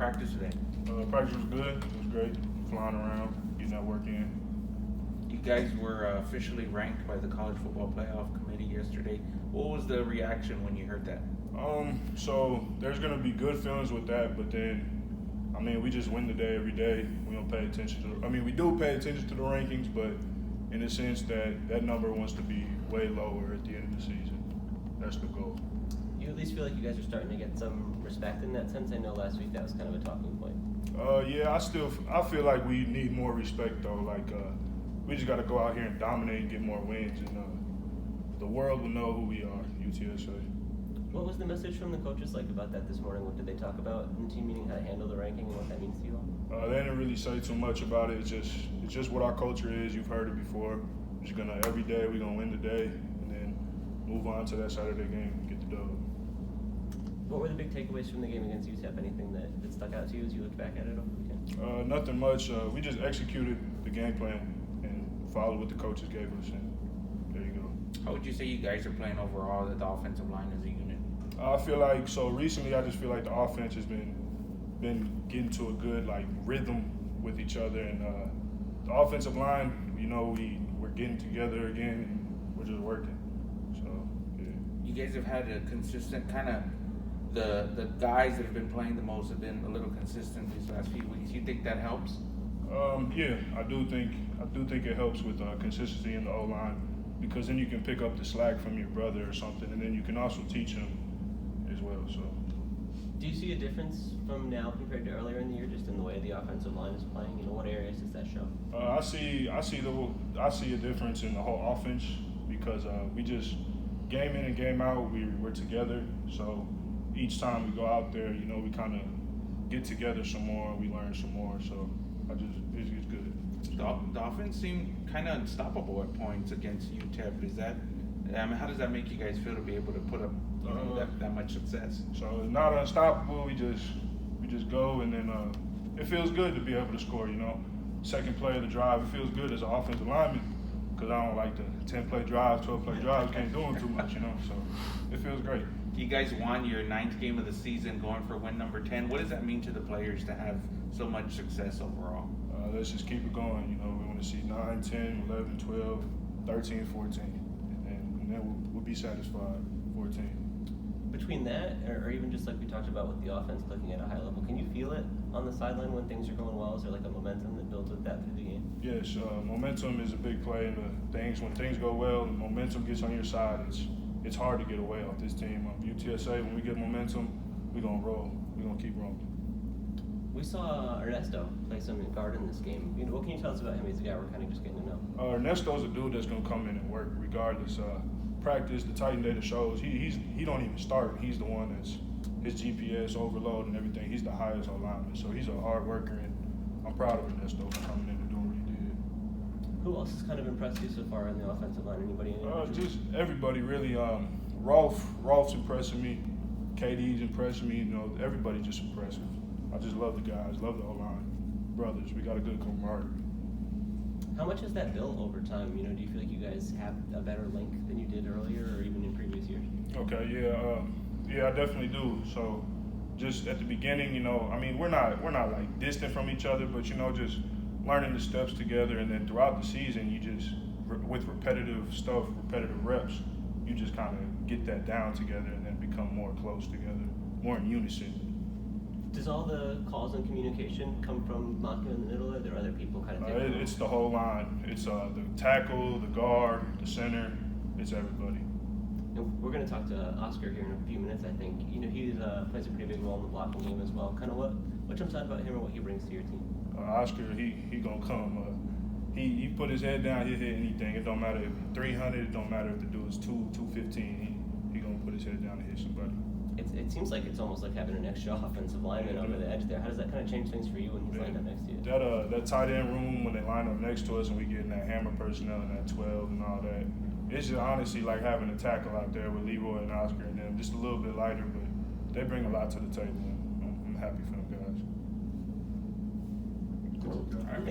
practice today? Practice was good. It was great. Flying around, getting that work in. You guys were officially ranked by the College Football Playoff Committee yesterday. What was the reaction when you heard that? So there's gonna be good feelings with that, but then, we just win the day every day. We don't pay attention to. We do pay attention to the rankings, but in the sense that number wants to be way lower at the end of the season. That's the goal. You at least feel like you guys are starting to get some respect in that sense? I know last week that was kind of a talking point. Yeah, I feel like we need more respect though. We just got to go out here and dominate and get more wins, and the world will know who we are, UTSA. What was the message from the coaches like about that this morning? What did they talk about in the team meeting, how to handle the ranking and what that means to you all? They didn't really say too much about it. It's just what our culture is. You've heard it before. We're just gonna every day we're gonna win the day, and then move on to that Saturday game and get the dub. What were the big takeaways from the game against UTEP? Anything that stuck out to you as you look back at it over the weekend? Nothing much. We just executed the game plan and followed what the coaches gave us, and there you go. How would you say you guys are playing overall, the offensive line as a unit? I feel like recently I just feel like the offense has been getting to a good rhythm with each other, and the offensive line, we're getting together again and we're just working. So yeah. You guys have had a consistent kind of the guys that have been playing the most have been a little consistent these last few weeks. You think that helps? Yeah, I do think it helps with consistency in the O-line, because then you can pick up the slack from your brother or something, and then you can also teach him as well. So, do you see a difference from now compared to earlier in the year, just in the way the offensive line is playing? What areas does that show? I see a difference in the whole offense, because we just game in and game out we're together. So each time we go out there, we kind of get together some more, we learn some more. So it's good. The offense seemed kind of unstoppable at points against UTEP. Is that? How does that make you guys feel to be able to put up that much success? So it's not unstoppable. We just go, and then it feels good to be able to score. Second play of the drive, it feels good as an offensive lineman, because I don't like the 10-play drives, 12-play drives. Can't do them too much, So it feels great. You guys won your 9th game of the season, going for win number 10. What does that mean to the players to have so much success overall? Let's just keep it going. We want to see 9, 10, 11, 12, 13, 14, and then we'll be satisfied. 14. Between that, or even just like we talked about with the offense clicking at a high level, can you feel it on the sideline when things are going well? Is there like a momentum that builds with that through the game? Yes, momentum is a big play in the things. When things go well, and momentum gets on your side, it's hard to get away off this team. UTSA, when we get momentum, we're gonna roll. We're gonna keep rolling. We saw Ernesto play some guard in this game. What can you tell us about him? He's a guy we're kind of just getting to know. Ernesto's a dude that's gonna come in and work regardless. Practice, the Titan data shows he don't even start. He's the one that's his GPS overload and everything. He's the highest lineman, so he's a hard worker, and I'm proud of Ernesto for coming in and doing what he did. Who else has kind of impressed you so far on the offensive line? Anybody? Just everybody really. Rolf's impressing me. KD's impressing me. Everybody just impressive. I just love the guys, love the O-line brothers. We got a good camaraderie. How much has that built over time? Do you feel like you guys have a better link than you did earlier or even in previous years? Okay, yeah, I definitely do. So just at the beginning, we're not like distant from each other, but just learning the steps together, and then throughout the season, you just with repetitive stuff, repetitive reps, you just kind of get that down together and then become more close together, more in unison. Does all the calls and communication come from Makai in the middle, or are there other people kind of taking It's the whole line. It's the tackle, the guard, the center. It's everybody. And we're going to talk to Oscar here in a few minutes, I think. He plays a pretty big role in the blocking game as well. Kind of what jumps out about him or what he brings to your team? Oscar, he gonna come. He put his head down. He'll hit anything. It don't matter if 300. It don't matter if the dude is 215. He gonna put his head down and hit somebody. It seems like it's almost like having an extra offensive lineman over the edge there. How does that kind of change things for you when he's lined up next to you? That tight end room, when they line up next to us and we get in that hammer personnel and that 12 and all that, it's just honestly like having a tackle out there with Leroy and Oscar and them. Just a little bit lighter, but they bring a lot to the table. I'm happy for them guys. All right.